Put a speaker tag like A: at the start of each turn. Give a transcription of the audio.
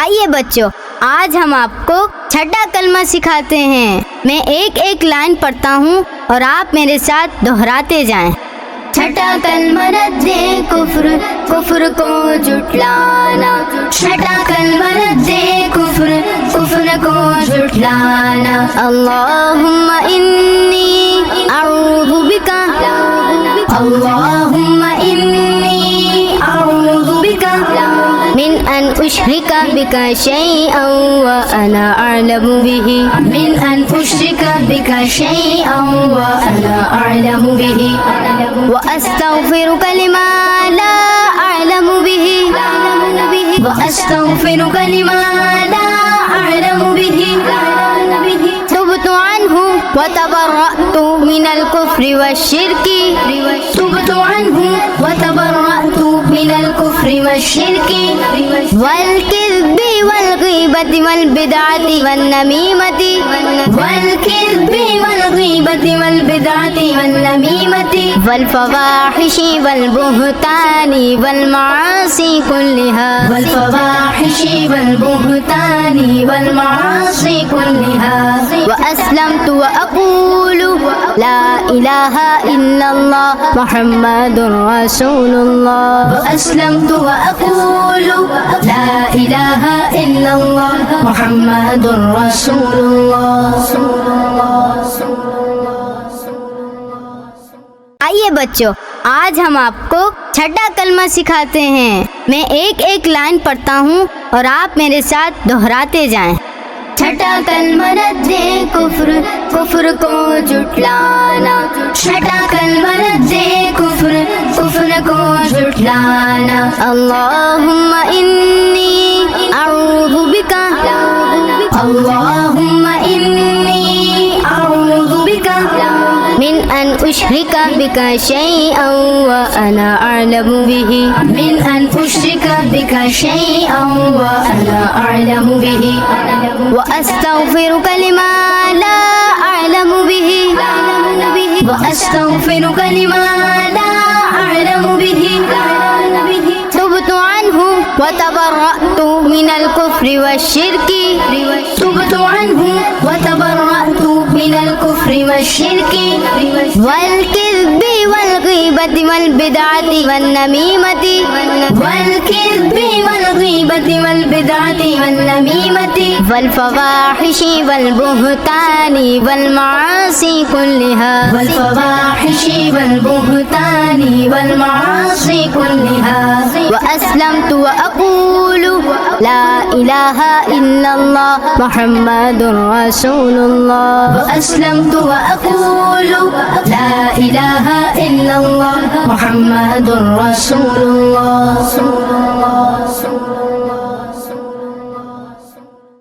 A: आइए बच्चों, आज हम आपको छठा कलमा सिखाते हैं। मैं एक एक लाइन पढ़ता हूँ और आप मेरे साथ दोहराते जाएं। छठा कलमा रद्दे कुफ्र, कुफ्र को जुटलाना। छठा कलमा रद्दे कुफ्र, कुफ्र को जुटलाना। अल्लाहुम्मा इन्नी अऊज़ु बिका, अल्लाहुम्मा इन्नी अऊज़ु बिका मिन अन उश्रिका बिका शैअन व अना अअलमु बिही, मिन अन उश्रिका बिका शैअन व अना अअलमु बिही, व अस्तगफिरुका लिमा ला अअलमु बिही, व अस्तगफिरुका लिमा ला अअलमु बिही। तुबतु अन्हु व तबर्रअतु मिनल कुफ्रि वश्शिर्की, तुबतु अन्हु व तबर्रअतु मिनल कुफ्रि वश्शिर्की वल किज़्बि वल गीबति वल बिदअति वन नमीमति, वल किज़्बि वल गीबति वल बिदअति वन नमीमति वल फवाहिशि वल बुहतानि वल मआसी कुल्लिहा, वल फवाहिशि वल बुहतानि वल मआसी कुल्लिहा। व अस्लमतु व अक़ूलु ला इलाहा इल्लल्लाह मुहम्मदुर रसूलुल्लाह, व अस्लमतु व अक़ूलु ला इलाहा इल्लल्लाह मुहम्मदुर रसूलुल्लाह। आइए बच्चों, आज हम आपको छठा कलमा सिखाते हैं। मैं एक एक लाइन पढ़ता हूँ और आप मेरे साथ दोहराते जाएं। छठा कलमा रद्दे कुफ्र, कुफ्र को जुटलाना। छठा कलमा रद्दे कुफ्र, कुफ्र को जुटलाना। अल्लाहुम्मा इन्नी अऊज़ु बिका, अल्लाहुम्मा इन्नी अऊज़ु बिका मिन अन उश्रिका बिका शैअन व अना अअलमु बिही, मिन अन उश्रिका बिका शैअन व अना अअलमु बिही, व अस्तगफिरुका लिमा ला अअलमु बिही, व अस्तगफिरुका लिमा ला अअलमु बिही। तुबतु अन्हु व तबर्रअतु मिनल कुफ्रि वश्शिर्की, तुबतु अन्हु व तबर्रअतु मिनल कुफ्रि वश्शिर्की वल किज़्बि वल गीबति वल बिदअति वन नमीमति, वल किज़्बि वल गीबति वल बिदअति वन नमीमति वल फवाहिशि वल बुहतानि वल मआसी कुल्लिहा, वल फवाहिशि वल बुहतानि वल मआसी कुल्लिहा। व अस्लमतु व अक़ूलु ला इलाहा इल्लल्लाह मुहम्मदुर रसूलुल्लाह, व अस्लमतु व अक़ूलु ला इलाहा इल्लल्लाह मुहम्मदुर रसूलुल्लाह।